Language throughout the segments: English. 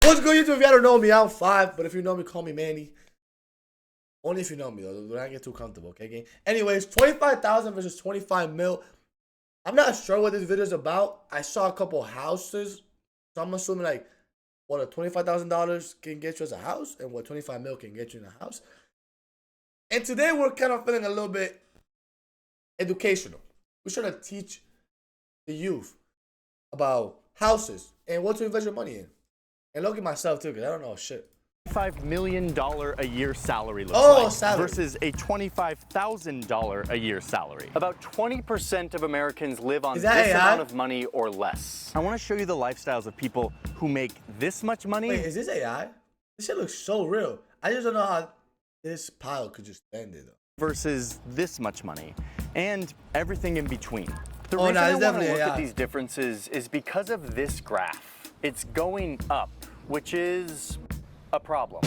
What's good, YouTube? If you don't know me, I'm 5. But if you know me, call me Manny. Only if you know me, though. Do not get too comfortable, okay, gang? Anyways, 25,000 versus 25 mil. I'm not sure what this video is about. I saw a couple houses. So I'm assuming, like, what a $25,000 can get you as a house and what 25 mil can get you in a house. And today we're kind of feeling a little bit educational. We're trying to teach the youth about houses and what to invest your money in. And look at myself too, because I don't know shit. $5 million a year salary looks like salary. versus a $25,000 a year salary. About 20% of Americans live on this amount of money or less. I want to show you the lifestyles of people who make this much money. Wait, is this AI? This shit looks so real. I just don't know how this pile could just stand it though. Versus this much money and everything in between. The reason I want to look at these differences is because of this graph. It's going up, which is a problem.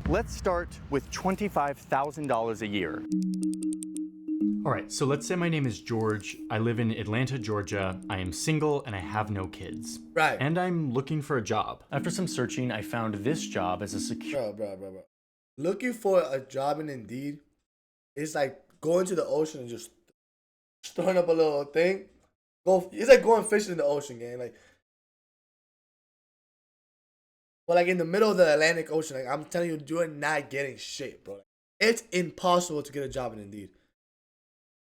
Let's start with $25,000 a year. All right, so let's say my name is George. I live in Atlanta, Georgia. I am single and I have no kids. Right. And I'm looking for a job. After some searching, I found this job as a secure. Bro. Looking for a job in Indeed is like going to the ocean and just throwing up a little thing. It's like going fishing in the ocean, gang. Like, but like in the middle of the Atlantic Ocean, like I'm telling you, you're not getting shit, bro. It's impossible to get a job in Indeed.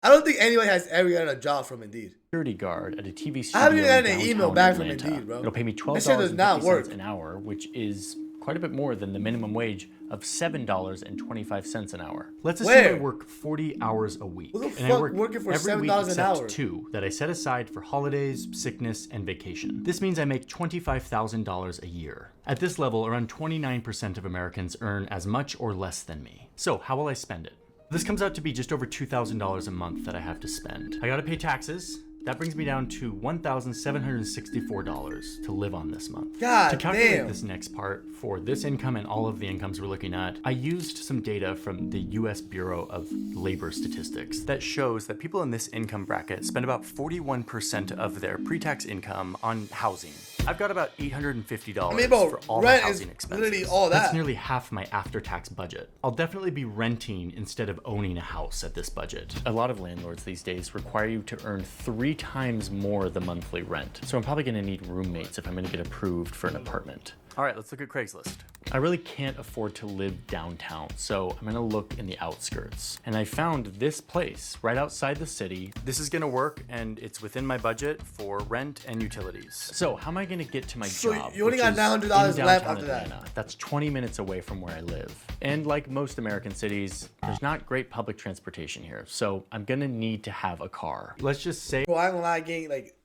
I don't think anyone has ever gotten a job from Indeed. Security guard at a TV studio. I haven't even gotten an email back from Atlanta. Indeed, bro. It'll pay me $12.50 an hour, which is quite a bit more than the minimum wage of $7.25 an hour. Let's assume I work 40 hours a week. Who the and fuck I work working for every week $7 an except hour? 2 that I set aside for holidays, sickness, and vacation. This means I make $25,000 a year. At this level, around 29% of Americans earn as much or less than me. So how will I spend it? This comes out to be just over $2,000 a month that I have to spend. I gotta pay taxes. That brings me down to $1,764 to live on this month. God to calculate damn. this next part for this income and all of the incomes we're looking at, I used some data from the US Bureau of Labor Statistics that shows that people in this income bracket spend about 41% of their pre-tax income on housing. I've got about $850 for all my housing expenses. Literally all that. That's nearly half my after-tax budget. I'll definitely be renting instead of owning a house at this budget. A lot of landlords these days require you to earn 3 times more the monthly rent. So I'm probably gonna need roommates if I'm gonna get approved for an apartment. All right, let's look at Craigslist. I really can't afford to live downtown, so I'm gonna look in the outskirts. And I found this place right outside the city. This is gonna work, and it's within my budget for rent and utilities. So how am I gonna get to my job? So you only got $900 left after that. That's 20 minutes away from where I live. And like most American cities, there's not great public transportation here, so I'm gonna need to have a car. Let's just say— Bro, I ain't gonna lie, gang, like,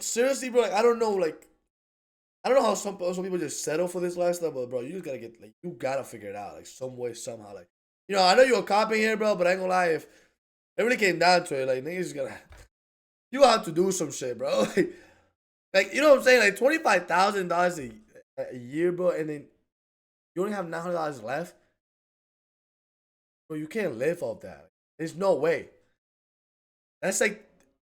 seriously, bro, like, I don't know how some people just settle for this lifestyle, but bro, you just gotta get, like, you gotta figure it out, like, some way, somehow, like, you know, I know you're a cop in here, bro, but I ain't gonna lie, if it really came down to it, like, niggas just gotta, you have to do some shit, bro, like, you know what I'm saying, like, $25,000 a year, bro, and then you only have $900 left, bro, you can't live off that. There's no way. That's, like,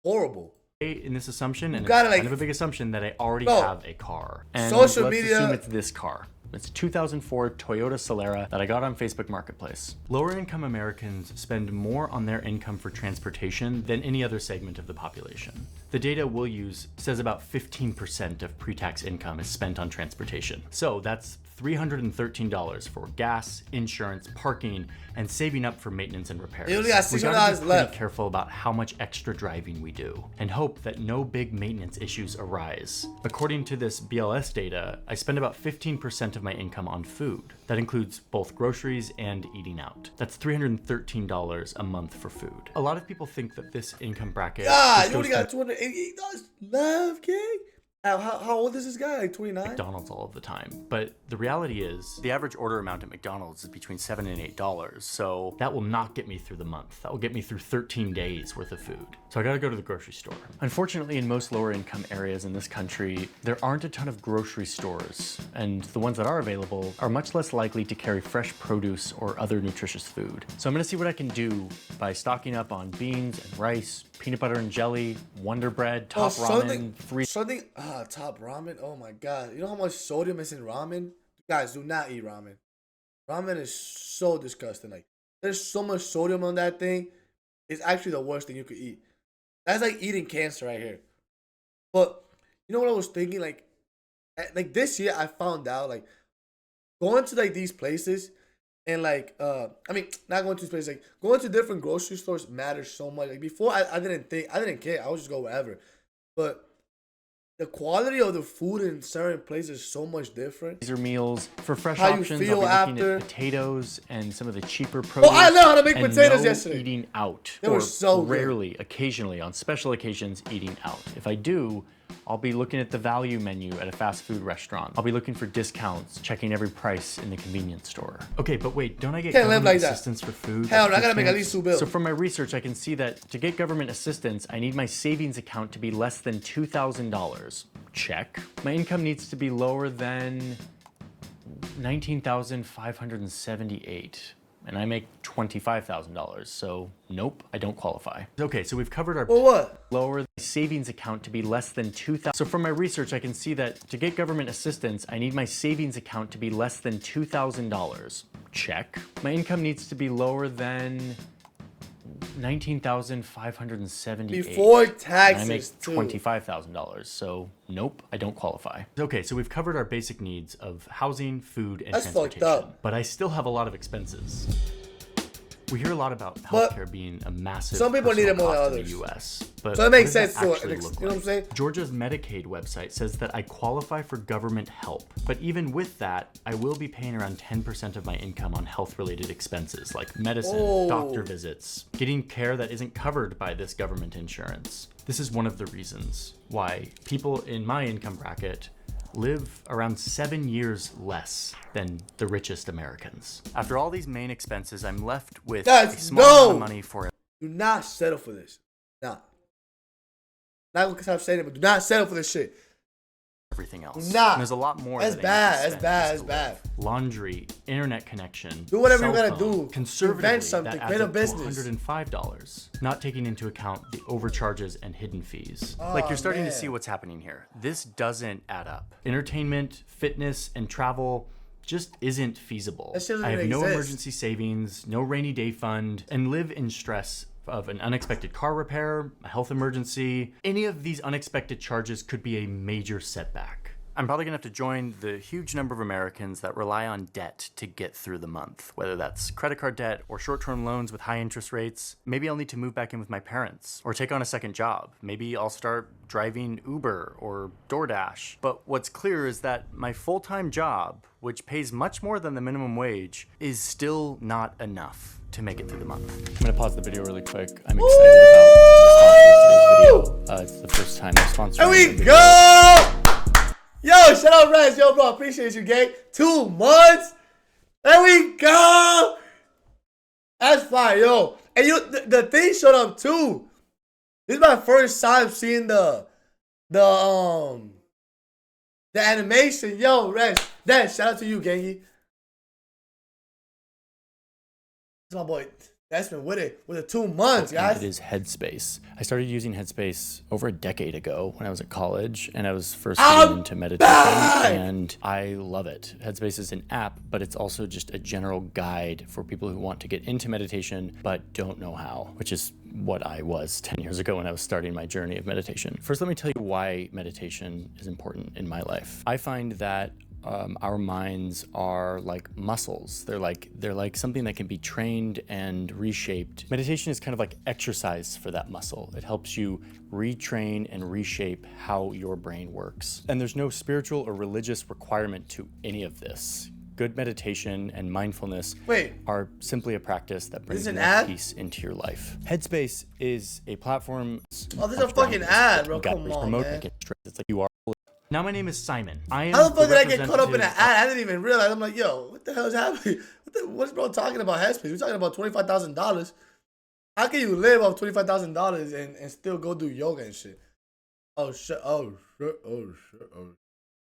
horrible. In this assumption, and it's gotta, like, kind of a big assumption, that I already have a car. And social let's media— assume it's this car. It's a 2004 Toyota Solara that I got on Facebook Marketplace. Lower income Americans spend more on their income for transportation than any other segment of the population. The data we'll use says about 15% of pre-tax income is spent on transportation. So that's $313 for gas, insurance, parking, and saving up for maintenance and repairs. You only got $600 we gotta be left. pretty careful about how much extra driving we do, and hope that no big maintenance issues arise. According to this BLS data, I spend about 15% of my income on food. That includes both groceries and eating out. That's $313 a month for food. A lot of people think that this income bracket— you only got $288 left, gang. How old is this guy? Like 29? McDonald's all of the time. But the reality is, the average order amount at McDonald's is between $7 and $8. So that will not get me through the month. That will get me through 13 days worth of food. So I gotta go to the grocery store. Unfortunately, in most lower income areas in this country, there aren't a ton of grocery stores. And the ones that are available are much less likely to carry fresh produce or other nutritious food. So I'm gonna see what I can do by stocking up on beans and rice, peanut butter and jelly, Wonder Bread, Top Ramen, free— Something, Top ramen. Oh my god. You know how much sodium is in ramen? Guys, do not eat ramen. Ramen is so disgusting. Like, there's so much sodium on that thing. It's actually the worst thing you could eat. That's like eating cancer right here. But you know what I was thinking? Like this year I found out like going to like these places and like I mean not going to these places, like going to different grocery stores matters so much. Like before I didn't care. I would just go wherever. But the quality of the food in certain places is so much different. These are meals. For fresh How options, you feel I'll be looking after. at potatoes and some of the cheaper produce. Oh, I know how to make potatoes no yesterday. Eating out. They or were so good. rarely, occasionally, on special occasions, eating out. If I do, I'll be looking at the value menu at a fast food restaurant. I'll be looking for discounts, checking every price in the convenience store. Okay, but wait, don't I get Can't live government like that. assistance for food? Hell no, I Food gotta make at stamps? least 2 bills. So from my research, I can see that to get government assistance, I need my savings account to be less than $2,000. Check. My income needs to be lower than $19,578. And I make $25,000, so nope, I don't qualify. Okay, so we've covered our Well, what? lower the savings account to be less than $2,000. So from my research, I can see that to get government assistance, I need my savings account to be less than $2,000. Check. My income needs to be lower than $19,578. Before And I taxes, make too. $25,000, so nope, I don't qualify. Okay, so we've covered our basic needs of housing, food, and That's fucked transportation. up. But I still have a lot of expenses. We hear a lot about But healthcare being a massive some people need it more than cost in others. the U.S. But So it makes what does sense that to actually it. look You know what I'm like? saying? Georgia's Medicaid website says that I qualify for government help, but even with that, I will be paying around 10% of my income on health-related expenses like medicine, Oh. doctor visits, getting care that isn't covered by this government insurance. This is one of the reasons why people in my income bracket live around 7 years less than the richest Americans. After all these main expenses, I'm left with a small amount of money for Do not settle for this. Nah. Not gonna stop saying it, but do not settle for this shit. everything else. Nah. And there's a lot more. That's that I need to bad. That's spend bad. just That's to bad. live. Laundry, internet connection. Do whatever you cell gotta phone. do. Conservatively, Invent something. that Create adds a up to business. $105, not taking into account the overcharges and hidden fees. Like you're starting to see what's happening here. This doesn't add up. Entertainment, fitness, and travel just isn't feasible. That shit doesn't I have no exist. emergency savings, no rainy day fund, and live in stress of an unexpected car repair, a health emergency. Any of these unexpected charges could be a major setback. I'm probably gonna have to join the huge number of Americans that rely on debt to get through the month, whether that's credit card debt or short-term loans with high interest rates. Maybe I'll need to move back in with my parents or take on a second job. Maybe I'll start driving Uber or DoorDash. But what's clear is that my full-time job, which pays much more than the minimum wage, is still not enough to make it through the month. I'm gonna pause the video really quick. I'm excited about the sponsor of today's video. It's the first time they're sponsoring There we the video. go! Yo, shout out Rez. Yo, bro, appreciate you, gang. 2 months. There we go. That's fine, yo. And the thing showed up too. This is my first time seeing the animation. Yo, Rez. Dad, shout out to you, gangy. That's my boy. That's been with it. With the 2 months, guys. It is Headspace. I started using Headspace over a decade ago when I was at college, and I was first getting into meditation, and I love it. Headspace is an app, but it's also just a general guide for people who want to get into meditation but don't know how, which is what I was 10 years ago when I was starting my journey of meditation. First, let me tell you why meditation is important in my life. I find that our minds are like muscles. They're like something that can be trained and reshaped. Meditation is kind of like exercise for that muscle. It helps you retrain and reshape how your brain works. And there's no spiritual or religious requirement to any of this. Good meditation and mindfulness are simply a practice that brings more peace into your life. Headspace is a platform. Oh, this is a fucking ad, bro. Come on, man. It's like you are. Now my name is Simon. I am How the fuck did I get caught up in an representative ad? I didn't even realize. I'm like, yo, what the hell is happening? What's bro talking about Headspace? We're talking about $25,000. How can you live off $25,000 and still go do yoga and shit? Oh shit! Oh shit! Oh shit! Oh.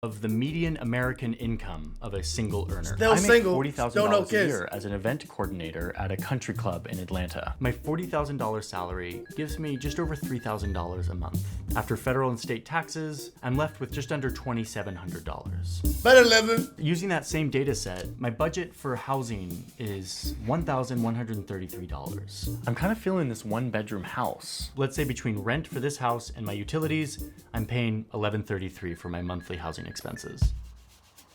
of the median American income of a single earner. Still I make single, $40,000 still no a kids. year as an event coordinator at a country club in Atlanta. My $40,000 salary gives me just over $3,000 a month. After federal and state taxes, I'm left with just under $2,700. Better living. Using that same data set, my budget for housing is $1,133. I'm kind of feeling this one-bedroom house. Let's say between rent for this house and my utilities, I'm paying $1,133 for my monthly housing expenses.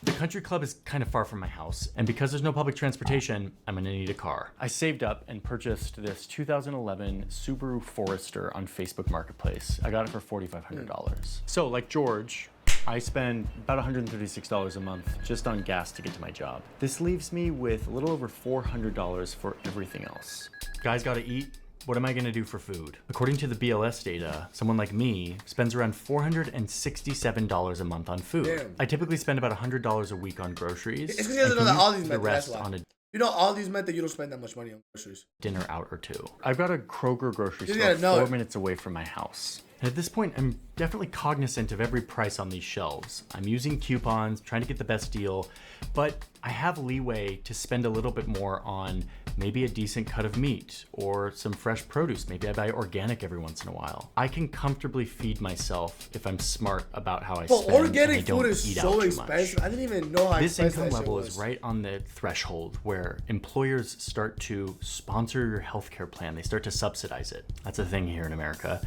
The country club is kind of far from my house, and because there's no public transportation, I'm gonna need a car. I saved up and purchased this 2011 Subaru Forester on Facebook Marketplace. I got it for $4,500. So like George, I spend about $136 a month just on gas to get to my job. This leaves me with a little over $400 for everything else. Guys gotta eat. What am I gonna do for food? According to the BLS data, someone like me spends around $467 a month on food. Damn. I typically spend about $100 a week on groceries. It's because you doesn't know that all these the meant that's rest why. on a You know, all these meant that you don't spend that much money on groceries. dinner out or two. I've got a Kroger grocery You store gotta know 4 it. minutes away from my house. And at this point, I'm definitely cognizant of every price on these shelves. I'm using coupons, trying to get the best deal, but I have leeway to spend a little bit more on maybe a decent cut of meat or some fresh produce. Maybe I buy organic every once in a while. I can comfortably feed myself if I'm smart about how I But spend and I organic don't food is eat out so too expensive. much. I didn't even know how This expensive income that shit level was. is right on the threshold where employers start to sponsor your healthcare plan. They start to subsidize it. That's a thing here in America.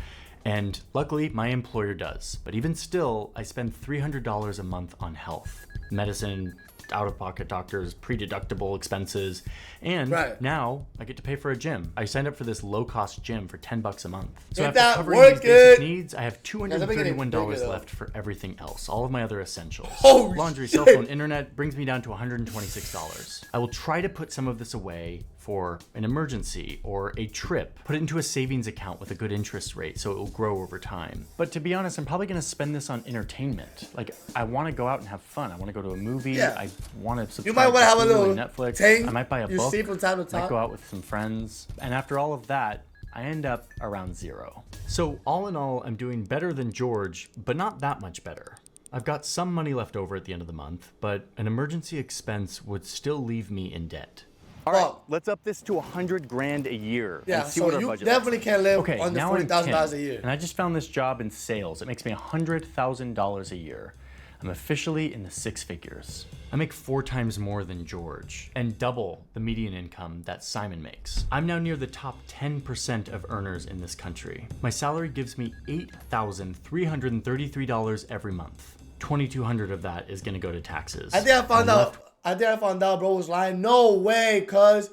And luckily, my employer does. But even still, I spend $300 a month on health, medicine, out-of-pocket doctors, pre-deductible expenses, and Right. now I get to pay for a gym. I signed up for this low-cost gym for $10 a month. So Get after that covering work these basic in. needs, I have Yeah, they're getting $231 bigger, though. left for everything else, all of my other essentials. Holy Laundry, shit. cell phone, internet brings me down to $126. I will try to put some of this away for an emergency or a trip. Put it into a savings account with a good interest rate so it will grow over time. But to be honest, I'm probably gonna spend this on entertainment. Like, I wanna go out and have fun. I wanna go to a movie. Yeah. I wanna subscribe You might want to have a Hulu little and Netflix. tank. I might buy a You book. see from time to Might time. go out with some friends. And after all of that, I end up around zero. So all in all, I'm doing better than George, but not that much better. I've got some money left over at the end of the month, but an emergency expense would still leave me in debt. All right, Well- let's up this to $100 grand a year. Yeah, and see so what our you budget definitely looks can't live Okay, under now I'm $40,000 a Tim, year. and I just found this job in sales. It makes me $100,000 a year. I'm officially in the six figures. I make 4 times more than George and double the median income that Simon makes. I'm now near the top 10% of earners in this country. My salary gives me $8,333 every month. $2,200 of that is gonna go to taxes. I think I found I'm out. I think I found out bro was lying. No way, cuz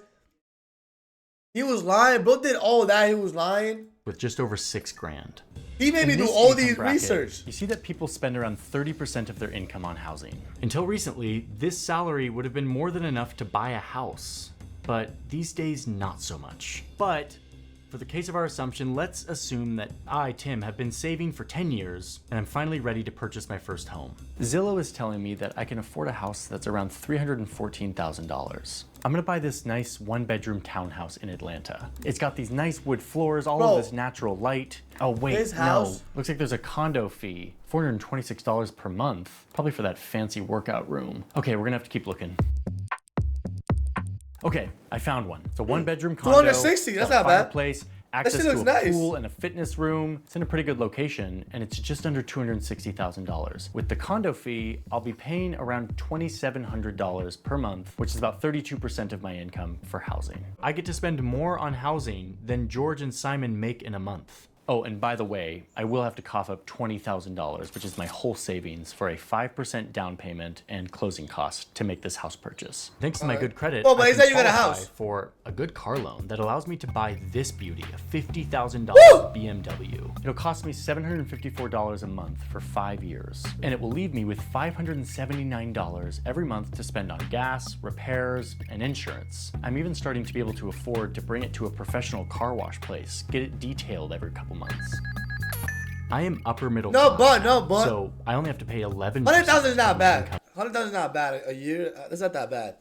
he was lying. Bro did all that. He was lying. with just over $6 grand. He made me In do this all income these bracket, research. You see that people spend around 30% of their income on housing. Until recently, this salary would have been more than enough to buy a house, but these days, not so much. But for the case of our assumption, let's assume that I, Tim, have been saving for 10 years and I'm finally ready to purchase my first home. Zillow is telling me that I can afford a house that's around $314,000. I'm gonna buy this nice 1-bedroom townhouse in Atlanta. It's got these nice wood floors, all Bro, of this natural light. Oh wait, his no. house- Looks like there's a condo fee, $426 per month, probably for that fancy workout room. Okay, we're gonna have to keep looking. Okay, I found one. It's a 1-bedroom condo. 260, that's got a not bad. Fireplace, access shit to a looks nice. pool and a fitness room. It's in a pretty good location, and it's just under $260,000. With the condo fee, I'll be paying around $2,700 per month, which is about 32% of my income for housing. I get to spend more on housing than George and Simon make in a month. Oh, and by the way, I will have to cough up $20,000, which is my whole savings for a 5% down payment and closing costs to make this house purchase. Thanks to my good credit, Oh, but I he can said you got a qualify house. for a good car loan that allows me to buy this beauty, a $50,000 BMW. It'll cost me $754 a month for 5 years, and it will leave me with $579 every month to spend on gas, repairs, and insurance. I'm even starting to be able to afford to bring it to a professional car wash place, get it detailed every couple months. I am upper middle No, class, but- so I only have to pay 11%. 100,000 is not of my bad. income 100,000 is not bad a year. That's not that bad.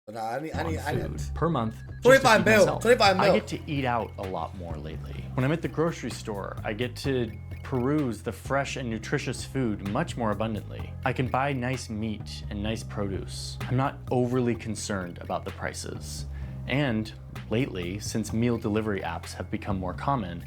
But nah, I need on food per month. just to 25 feed mil, myself. 25 mil. I get to eat out a lot more lately. When I'm at the grocery store, I get to peruse the fresh and nutritious food much more abundantly. I can buy nice meat and nice produce. I'm not overly concerned about the prices. And lately, since meal delivery apps have become more common,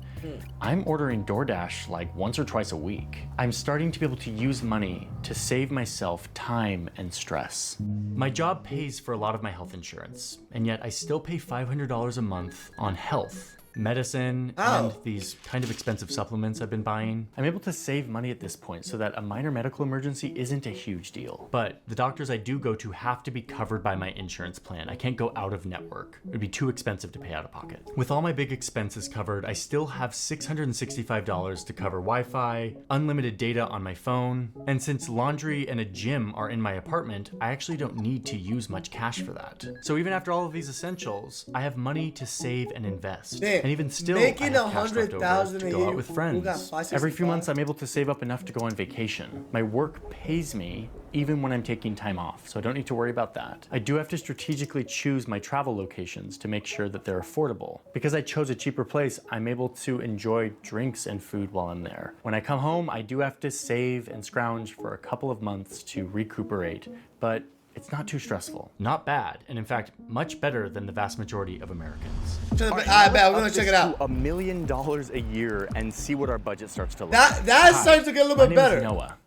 I'm ordering DoorDash like once or twice a week. I'm starting to be able to use money to save myself time and stress. My job pays for a lot of my health insurance, and yet I still pay $500 a month on health, medicine, and these kind of expensive supplements I've been buying. I'm able to save money at this point so that a minor medical emergency isn't a huge deal. But the doctors I do go to have to be covered by my insurance plan. I can't go out of network. It would be too expensive to pay out of pocket. With all my big expenses covered, I still have $665 to cover Wi-Fi, unlimited data on my phone, and since laundry and a gym are in my apartment, I actually don't need to use much cash for that. So even after all of these essentials, I have money to save and invest. Damn. And even still, Making I have cash left over to go out with who friends. got 565? Every few months, I'm able to save up enough to go on vacation. My work pays me even when I'm taking time off, so I don't need to worry about that. I do have to strategically choose my travel locations to make sure that they're affordable. Because I chose a cheaper place, I'm able to enjoy drinks and food while I'm there. When I come home, I do have to save and scrounge for a couple of months to recuperate, but it's not too stressful. Not bad, and in fact, much better than the vast majority of Americans. I bet we're gonna check it out. $1 million a year and see what our budget starts to look That starts to get a little bit better. My name is Noah.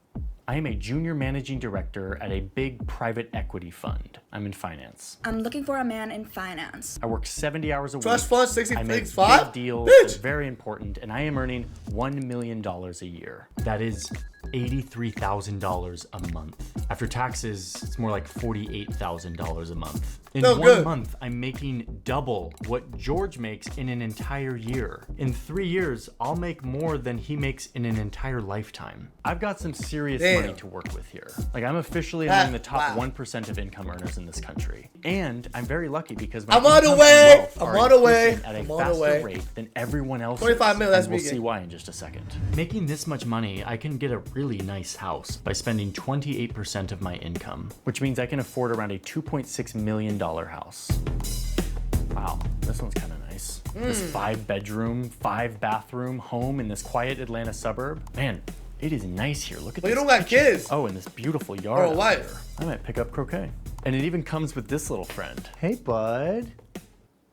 I am a junior managing director at a big private equity fund. I'm in finance. I'm looking for a man in finance. I work 70 hours a week. Trust fund 60 I make things, 5? big deals. Bitch. It's very important, and I am earning $1 million a year. That is $83,000 a month. After taxes, it's more like $48,000 a month. In one month, I'm making double what George makes in an entire year. In 3 years, I'll make more than he makes in an entire lifetime. I've got some serious money to work with here. Like, I'm officially among the top 1% of income earners in this country. And I'm very lucky because my I'm on the income way. and wealth I'm are on the way. increasing at a I'm on the faster way. rate than everyone else. 25 mil, that's and we'll me see why in just a second. Making this much money, I can get a really nice house by spending 28% of my income, which means I can afford around a $2.6 million house. Wow, this one's kind of nice. This 5-bedroom, 5-bathroom home in this quiet Atlanta suburb. Man, it is nice here. Look at But this. you don't got kids. Oh, and this beautiful yard. Or a out wife. there. I might pick up croquet. And it even comes with this little friend. Hey, bud.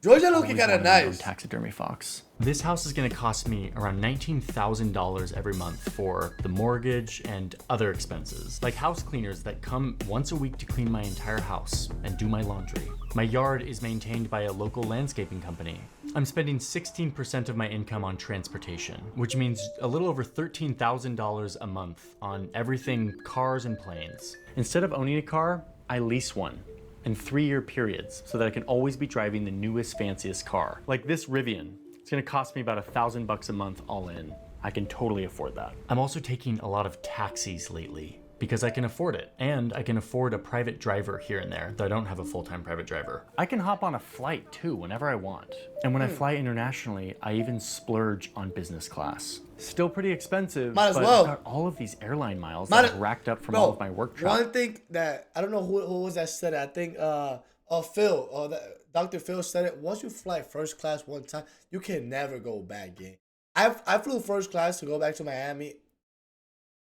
Georgia looking Always kind of wanted my own nice. taxidermy fox. This house is going to cost me around $19,000 every month for the mortgage and other expenses, like house cleaners that come once a week to clean my entire house and do my laundry. My yard is maintained by a local landscaping company. I'm spending 16% of my income on transportation, which means a little over $13,000 a month on everything cars and planes. Instead of owning a car, I lease one in 3-year periods so that I can always be driving the newest, fanciest car. Like this Rivian. It's gonna cost me about $1,000 a month all in. I can totally afford that. I'm also taking a lot of taxis lately because I can afford it. And I can afford a private driver here and there, though I don't have a full-time private driver. I can hop on a flight too whenever I want. And when I fly internationally, I even splurge on business class. Still pretty expensive, Might as but well. I've got all of these airline miles that I've racked up from all of my work travel. One thing that I don't know who was that said it. I think Phil, Dr. Phil said it. Once you fly first class one time, you can never go back, gang. I flew first class to go back to Miami.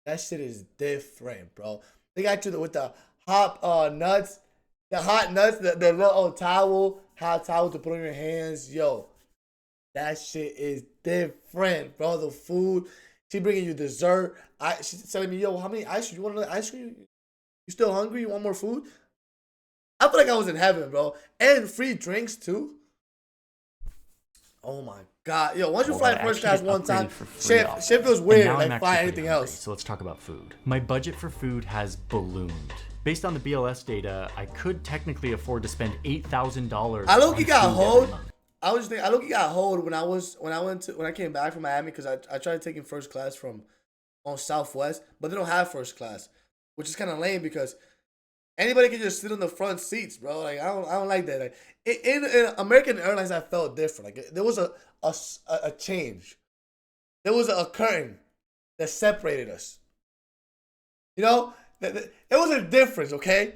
That shit is different, bro. They got you with the hot nuts, the little hot towel to put on your hands. Yo, that shit is different, bro. The food, she bringing you dessert. She's telling me, yo, how many ice cream? You want another ice cream? You still hungry? You want more food? I feel like I was in heaven, bro. And free drinks too. Oh my god, yo! Once you fly first class one time, shit feels weird. Like flying anything else. So let's talk about food. My budget for food has ballooned. Based on the BLS data, I could technically afford to spend $8,000. I low-key got hold. I was just thinking, I low-key got hold when I came back from Miami because I tried taking first class on Southwest, but they don't have first class, which is kind of lame because anybody can just sit on the front seats, bro. Like I don't like that. Like in American Airlines, I felt different. Like there was a change. There was a curtain that separated us. You know, there was a difference. Okay.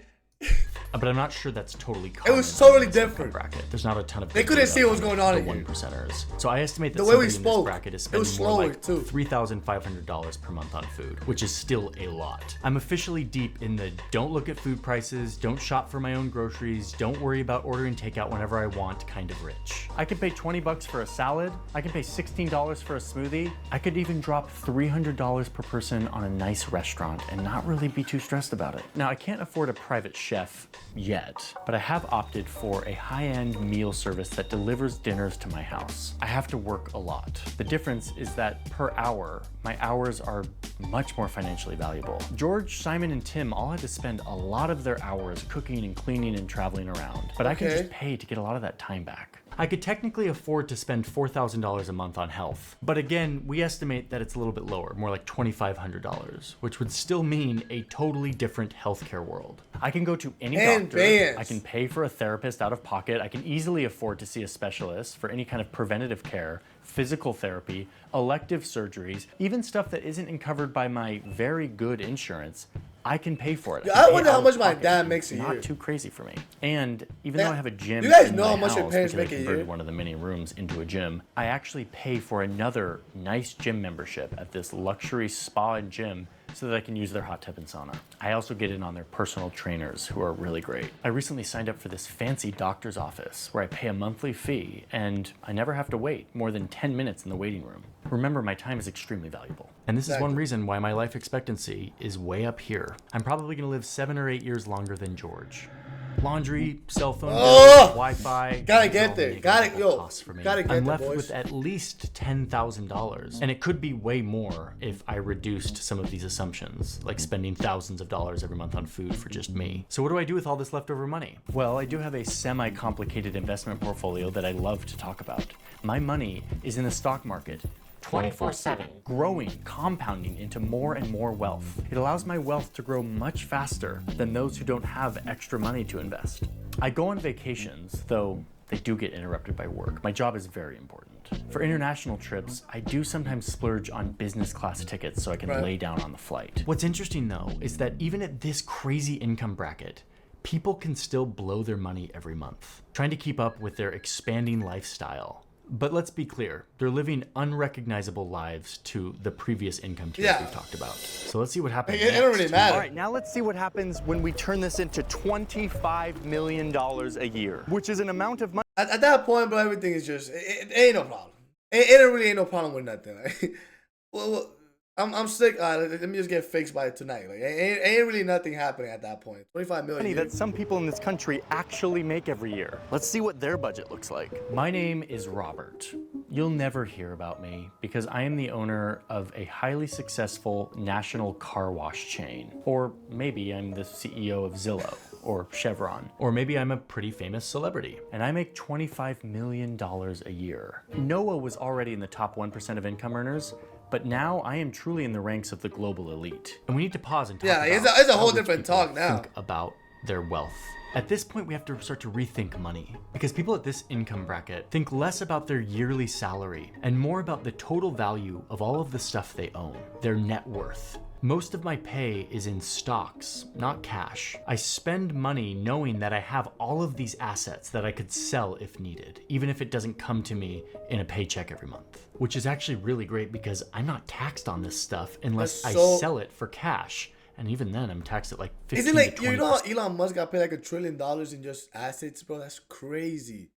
but I'm not sure that's totally It common. was totally in this income different. bracket. There's not a ton of They big couldn't data see what was on going on the in one here. percenters. So I estimate that The way we somebody in this spoke, bracket is it was spending more slower, like too. $3,500 per month on food, which is still a lot. I'm officially deep in the don't look at food prices, don't shop for my own groceries, don't worry about ordering takeout whenever I want kind of rich. I can pay 20 bucks for a salad. I can pay $16 for a smoothie. I could even drop $300 per person on a nice restaurant and not really be too stressed about it. Now, I can't afford a private chef yet, but I have opted for a high-end meal service that delivers dinners to my house. I have to work a lot. The difference is that per hour, my hours are much more financially valuable. George, Simon, and Tim all had to spend a lot of their hours cooking and cleaning and traveling around, but I can just pay to get a lot of that time back. I could technically afford to spend $4,000 a month on health, but again, we estimate that it's a little bit lower, more like $2,500, which would still mean a totally different healthcare world. I can go to any doctor, I can pay for a therapist out of pocket, I can easily afford to see a specialist for any kind of preventative care, physical therapy, elective surgeries, even stuff that isn't covered by my very good insurance. I can pay for it. I wonder how much my dad makes a year. Not too crazy for me. And even though I have a gym, you guys in know my how much your house parents because make I a converted year? one of the many rooms into a gym, I actually pay for another nice gym membership at this luxury spa and gym so that I can use their hot tub and sauna. I also get in on their personal trainers who are really great. I recently signed up for this fancy doctor's office where I pay a monthly fee and I never have to wait more than 10 minutes in the waiting room. Remember, my time is extremely valuable. And this is one reason why my life expectancy is way up here. I'm probably gonna live 7 or 8 years longer than George. Laundry, cell phone bills, Wi-Fi. Gotta get there. Gotta get I'm there, left boys. with at least $10,000. And it could be way more if I reduced some of these assumptions, like spending thousands of dollars every month on food for just me. So what do I do with all this leftover money? Well, I do have a semi-complicated investment portfolio that I love to talk about. My money is in the stock market. 24/7, growing, compounding into more and more wealth. It allows my wealth to grow much faster than those who don't have extra money to invest. I go on vacations, though they do get interrupted by work. My job is very important. For international trips, I do sometimes splurge on business class tickets so I can lay down on the flight. What's interesting though is that even at this crazy income bracket, people can still blow their money every month, trying to keep up with their expanding lifestyle. But let's be clear, they're living unrecognizable lives to the previous income tiers we've talked about. So let's see what happens It don't really matter. All right, now let's see what happens when we turn this into $25 million a year, which is an amount of money. At that point, bro, everything is just, it ain't no problem. It really ain't no problem with nothing. Like, well, I'm sick. Let me just get fixed by it tonight. Like, ain't really nothing happening at that point. 25 million. Money that some people in this country actually make every year. Let's see what their budget looks like. My name is Robert. You'll never hear about me because I am the owner of a highly successful national car wash chain. Or maybe I'm the CEO of Zillow or Chevron. Or maybe I'm a pretty famous celebrity and I make $25 million a year. Noah was already in the top 1% of income earners, but now I am truly in the ranks of the global elite. And we need to pause and talk about it's a how whole rich different people talk now. think about their wealth. At this point, we have to start to rethink money because people at this income bracket think less about their yearly salary and more about the total value of all of the stuff they own, their net worth. Most of my pay is in stocks, not cash. I spend money knowing that I have all of these assets that I could sell if needed, even if it doesn't come to me in a paycheck every month, which is actually really great because I'm not taxed on this stuff unless I sell it for cash. And even then, I'm taxed at like 15 Isn't like, to 20%. you know how Elon Musk got paid like $1 trillion in just assets, bro? That's crazy.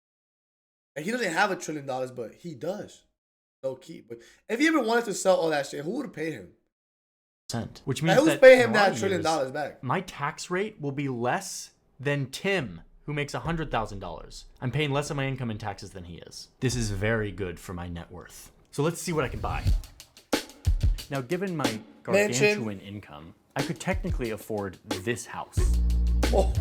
Like, he doesn't have $1 trillion, but he does. Low key. But if he ever wanted to sell all that shit, who would pay him? Which means who's that paying him in a lot that of $1 trillion years, back? My tax rate will be less than Tim, who makes $100,000. I'm paying less of my income in taxes than he is. This is very good for my net worth. So let's see what I can buy. Now, given my gargantuan income, I could technically afford this house. Oh,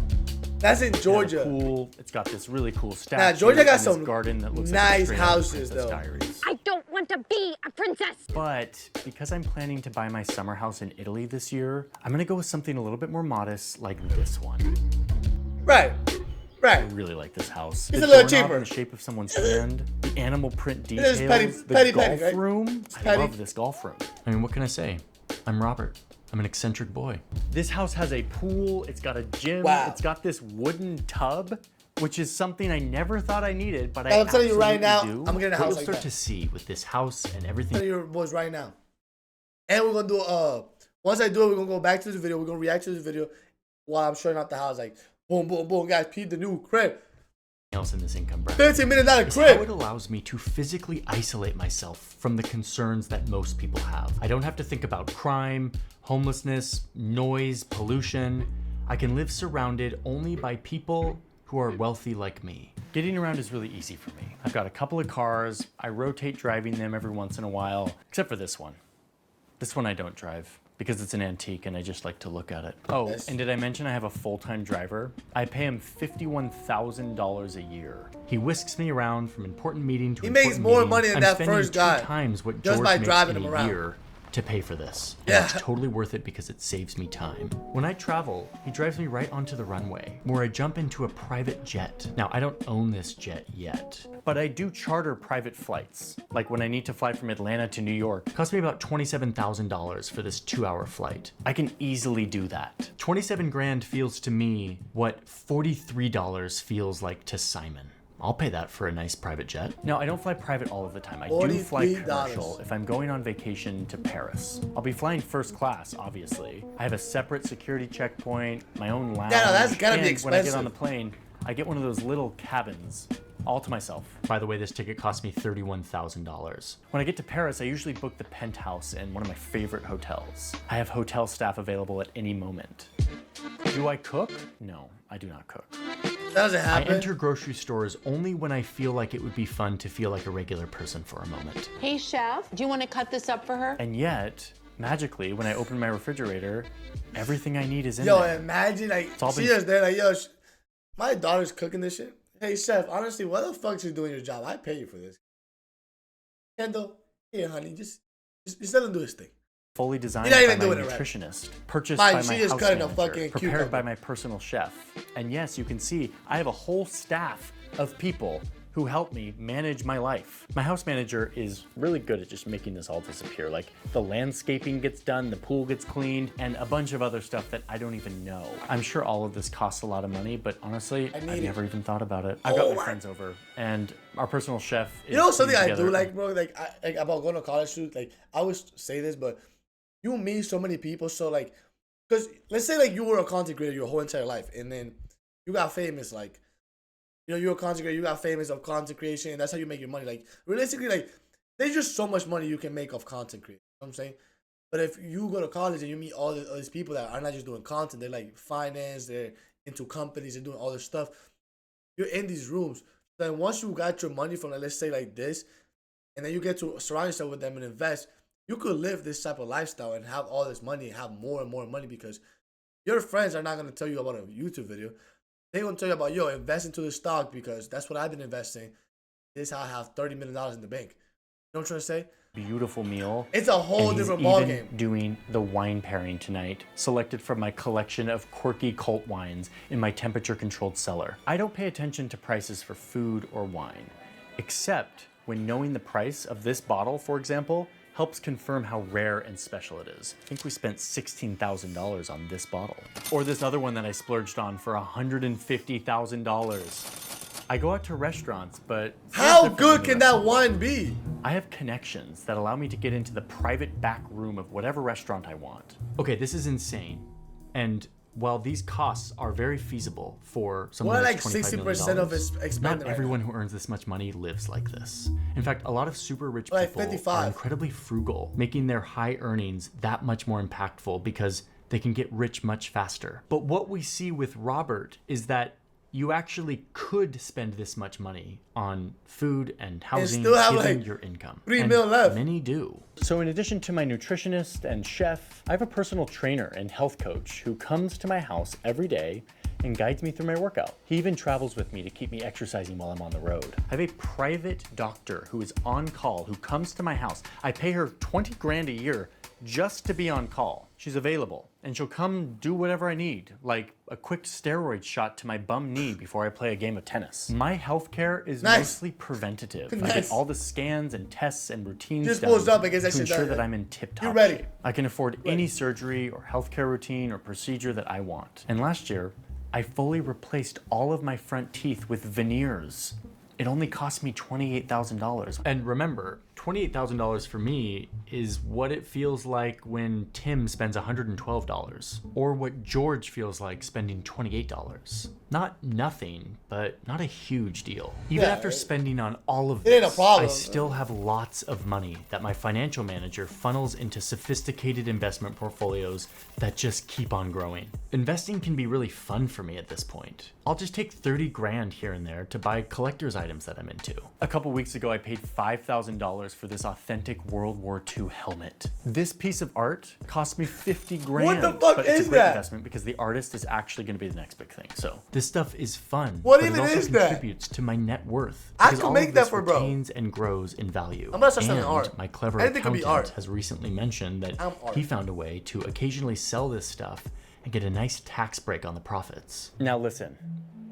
that's in Georgia. It's pool. It's got this really cool statue. Nah, Georgia got and this some garden that looks nice like a houses, Princess though. Diaries. I don't want to be a princess. But because I'm planning to buy my summer house in Italy this year, I'm gonna go with something a little bit more modest, like this one. Right. I really like this house. It's The a little doorknob cheaper. in the shape of someone's hand, the animal print details, petty, the petty, golf right? room. I petty. love this golf room. I mean, what can I say? I'm Robert. I'm an eccentric boy. This house has a pool, it's got a gym, Wow. it's got this wooden tub, which is something I never thought I needed, but I'm telling you right now, do. I'm getting a What house you'll like start that. to see with this house and I'm everything. telling your boys right now. And we're gonna do once I do it, we're gonna go back to this video. We're gonna react to this video while I'm showing out the house. Like boom, boom, boom, guys, peep the new crib. Else in this income bracket. $15 million Is how it crib. allows me to physically isolate myself from the concerns that most people have. I don't have to think about crime, homelessness, noise, pollution. I can live surrounded only by people who are wealthy like me. Getting around is really easy for me. I've got a couple of cars. I rotate driving them every once in a while, except for this one. This one I don't drive because it's an antique and I just like to look at it. Oh, Yes. and did I mention I have a full-time driver? I pay him $51,000 a year. He whisks me around from important meeting to He important makes more meeting. money than I'm that spending first 2 guy times what just George by makes driving in him a around. year to pay for this. And Yeah. it's totally worth it because it saves me time. When I travel, he drives me right onto the runway where I jump into a private jet. Now, I don't own this jet yet, but I do charter private flights. Like when I need to fly from Atlanta to New York, it cost me about $27,000 for this 2-hour flight. I can easily do that. 27 grand feels to me what $43 feels like to Simon. I'll pay that for a nice private jet. No, I don't fly private all of the time. I do fly $43. commercial if I'm going on vacation to Paris. I'll be flying first class, obviously. I have a separate security checkpoint, my own lounge. Yeah, no, that's gotta be and when I get expensive. on the plane, I get one of those little cabins all to myself. By the way, this ticket cost me $31,000. When I get to Paris, I usually book the penthouse in one of my favorite hotels. I have hotel staff available at any moment. Do I cook? No, I do not cook. That doesn't I happen. enter grocery stores only when I feel like it would be fun to feel like a regular person for a moment. Hey, chef, do you want to cut this up for her? And yet, magically, when I open my refrigerator, everything I need is in Yo, there. imagine like all she been- is there like, yo, my daughter's cooking this shit. Hey chef, honestly, what the fuck you doing your job? I pay you for this. Kendall, here, honey, just let him do his thing. Fully designed You're not by even my doing it right. nutritionist, purchased Mine, by she my just house cutting a manager, fucking prepared cucumber. by my personal chef. And yes, you can see I have a whole staff of people who help me manage my life. My house manager is really good at just making this all disappear. Like the landscaping gets done, the pool gets cleaned, and a bunch of other stuff that I don't even know. I'm sure all of this costs a lot of money, but honestly, I've need it. never even thought about it. I've got Oh my my- friends over, and our personal chef is You know something I putting do together- like, bro? Like, like about going to college shoot. Like, I always say this, but you meet so many people. So like, because let's say like you were a content creator your whole entire life, and then you got famous. Like, you know, you're a content creator. You got famous of content creation, and that's how you make your money. Like, realistically, like, there's just so much money you can make off content creation. You know what I'm saying? But if you go to college and you meet all these people that are not just doing content, they're like finance, they're into companies, they're doing all this stuff. You're in these rooms. Then once you got your money from, like, let's say like this, and then you get to surround yourself with them and invest, you could live this type of lifestyle and have all this money and have more and more money because your friends are not going to tell you about a YouTube video. They're going to tell you about, yo, invest into the stock because that's what I've been investing. This is how I have $30 million in the bank. You know what I'm trying to say? beautiful meal. It's a whole And he's different even ballgame. doing the wine pairing tonight, selected from my collection of quirky cult wines in my temperature-controlled cellar. I don't pay attention to prices for food or wine, except when knowing the price of this bottle, for example, helps confirm how rare and special it is. I think we spent $16,000 on this bottle. Or this other one that I splurged on for $150,000. I go out to restaurants, but How different good than can the that rest of wine be? I have connections that allow me to get into the private back room of whatever restaurant I want. Okay, this is insane. And while these costs are very feasible for someone What, that's like $25 million, 60% of his not expended right everyone who earns this much money lives like this. In fact, a lot of super rich Like people 55. are incredibly frugal, making their high earnings that much more impactful because they can get rich much faster. But what we see with Robert is that you actually could spend this much money on food and housing still have, given like, your income. $3 And million left. Many do. So in addition to my nutritionist and chef, I have a personal trainer and health coach who comes to my house every day and guides me through my workout. He even travels with me to keep me exercising while I'm on the road. I have a private doctor who is on call, who comes to my house. I pay her 20 grand a year just to be on call. She's available, and she'll come do whatever I need, like a quick steroid shot to my bum knee before I play a game of tennis. My healthcare is mostly preventative. I get all the scans and tests and routines done to ensure that I'm in tip-top shape. I can afford any surgery or healthcare routine or procedure that I want. And last year, I fully replaced all of my front teeth with veneers. It only cost me $28,000. And remember, $28,000 for me is what it feels like when Tim spends $112, or what George feels like spending $28. Not nothing, but not a huge deal. Even after spending on all of this, I still have lots of money that my financial manager funnels into sophisticated investment portfolios that just keep on growing. Investing can be really fun for me at this point. I'll just take 30 grand here and there to buy collector's items that I'm into. A couple weeks ago, I paid $5,000 for this authentic World War II helmet. This piece of art cost me 50 grand. What the fuck but is it's a great that? investment because the artist is actually going to be the next big thing. So this stuff is fun. What but even it also is that? contributes to my net worth. I because could all make of that this for bro. retains and grows in value. I'm not selling and art. my clever Anything could be accountant art. has recently mentioned that he found a way to occasionally sell this stuff and get a nice tax break on the profits. Now listen,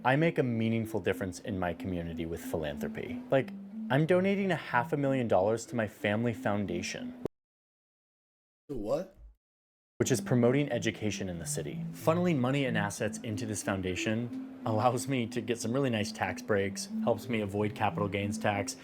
I make a meaningful difference in my community with philanthropy. Like, I'm donating $500,000 to my family foundation. What? Which is promoting education in the city. Funneling money and assets into this foundation allows me to get some really nice tax breaks, helps me avoid capital gains tax,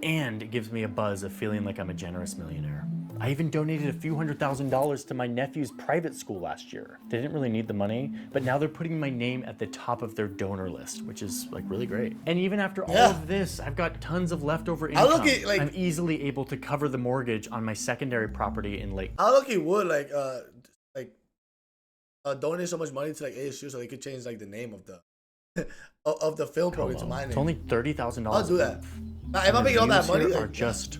and it gives me a buzz of feeling like I'm a generous millionaire. I even donated a few $100,000 to my nephew's private school last year. They didn't really need the money, but now they're putting my name at the top of their donor list, which is like really great. And even after all of this, I've got tons of leftover income. I'm easily able to cover the mortgage on my secondary property in Lake. I look, he would donate so much money to like ASU so they could change like the name of the of the film program to my name. It's only $30,000. I'll do that. Now, if I'm making all that money, are just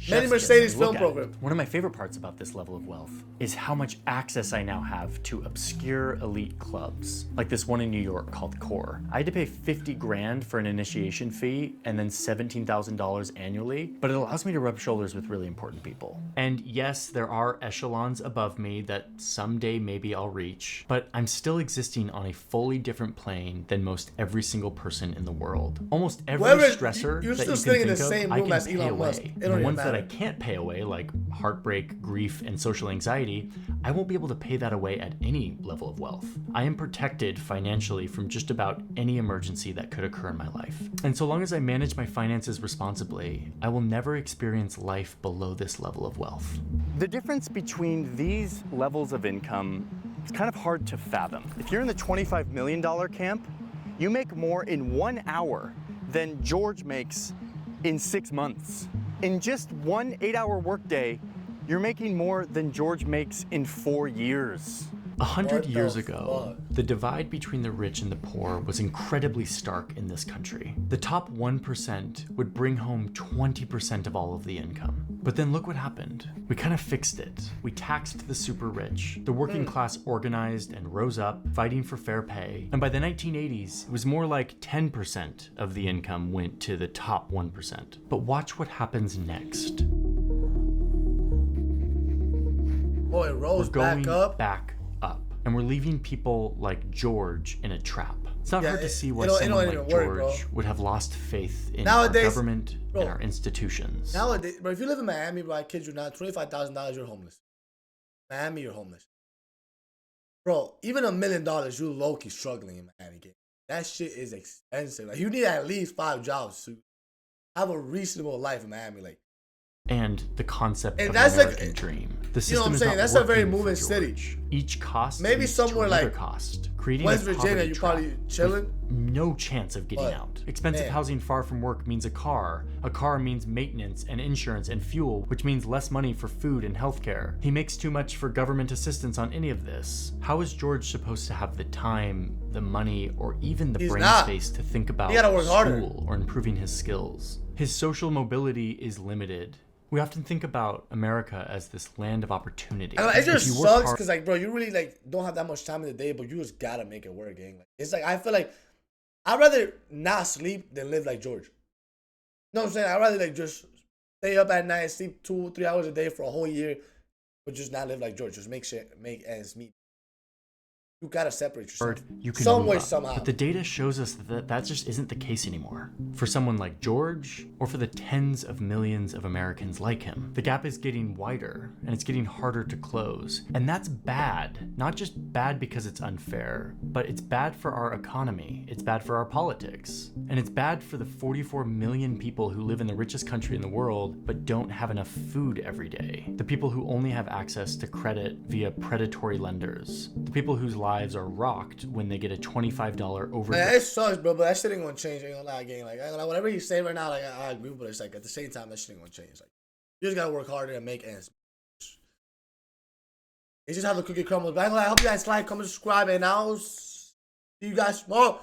many Mercedes film program. One of my favorite parts about this level of wealth is how much access I now have to obscure elite clubs, like this one in New York called Core. I had to pay 50 grand for an initiation fee and then $17,000 annually, but it allows me to rub shoulders with really important people. And yes, there are echelons above me that someday maybe I'll reach, but I'm still existing on a fully different plane than most every single person in the world. Almost every stressor that you can think of, I can pay away. And the ones that I can't pay away, like heartbreak, grief, and social anxiety, I won't be able to pay that away at any level of wealth. I am protected financially from just about any emergency that could occur in my life. And so long as I manage my finances responsibly, I will never experience life below this level of wealth. The difference between these levels of income is kind of hard to fathom. If you're in the $25 million camp, you make more in 1 hour than George makes in 6 months. In just one 8-hour workday, you're making more than George makes in 4 years. 100 years ago, the divide between the rich and the poor was incredibly stark in this country. The top 1% would bring home 20% of all of the income. But then look what happened. We kind of fixed it. We taxed the super rich. The working class organized and rose up, fighting for fair pay. And by the 1980s, it was more like 10% of the income went to the top 1%. But watch what happens next. Oh, it rolls back up. And we're leaving people like George in a trap. It's not hard to see why someone like George would have lost faith in our government and our institutions. Nowadays, bro, if you live in Miami, bro, I kid you not, $25,000, you're homeless. Miami, you're homeless. Bro, even $1 million, you low-key struggling in Miami. That shit is expensive. Like, you need at least 5 jobs to have a reasonable life in Miami. Like, and the concept of the American dream. The system, you know what I'm saying? That's a very moving city. Each cost maybe somewhere like cost, creating West Virginia, you probably chilling. No chance of getting out. Expensive housing far from work means a car. A car means maintenance and insurance and fuel, which means less money for food and healthcare. He makes too much for government assistance on any of this. How is George supposed to have the time, the money, or even the brain space to think about school or improving his skills? His social mobility is limited. We often think about America as this land of opportunity. And it just sucks because, like, bro, you really like don't have that much time in the day, but you just gotta make it work, gang. Like, it's like I feel like I'd rather not sleep than live like George. You know what I'm saying? I'd rather like just stay up at night, sleep 2-3 hours a day for a whole year, but just not live like George. Just make ends meet. You gotta separate yourself you can some move way, up. somehow. But the data shows us that just isn't the case anymore. For someone like George, or for the tens of millions of Americans like him, the gap is getting wider, and it's getting harder to close. And that's bad. Not just bad because it's unfair, but it's bad for our economy. It's bad for our politics. And it's bad for the 44 million people who live in the richest country in the world, but don't have enough food every day. The people who only have access to credit via predatory lenders. The people whose lives are rocked when they get a $25 over. Man, it sucks, bro, but that shit ain't gonna change. Ain't gonna lie, gang. Like, whatever you say right now, like, I agree, but it's like at the same time, that shit ain't gonna change. Like, you just gotta work harder and make ends. It's just how the cookie crumbles. But I hope you guys like, comment, subscribe, and I'll see you guys tomorrow.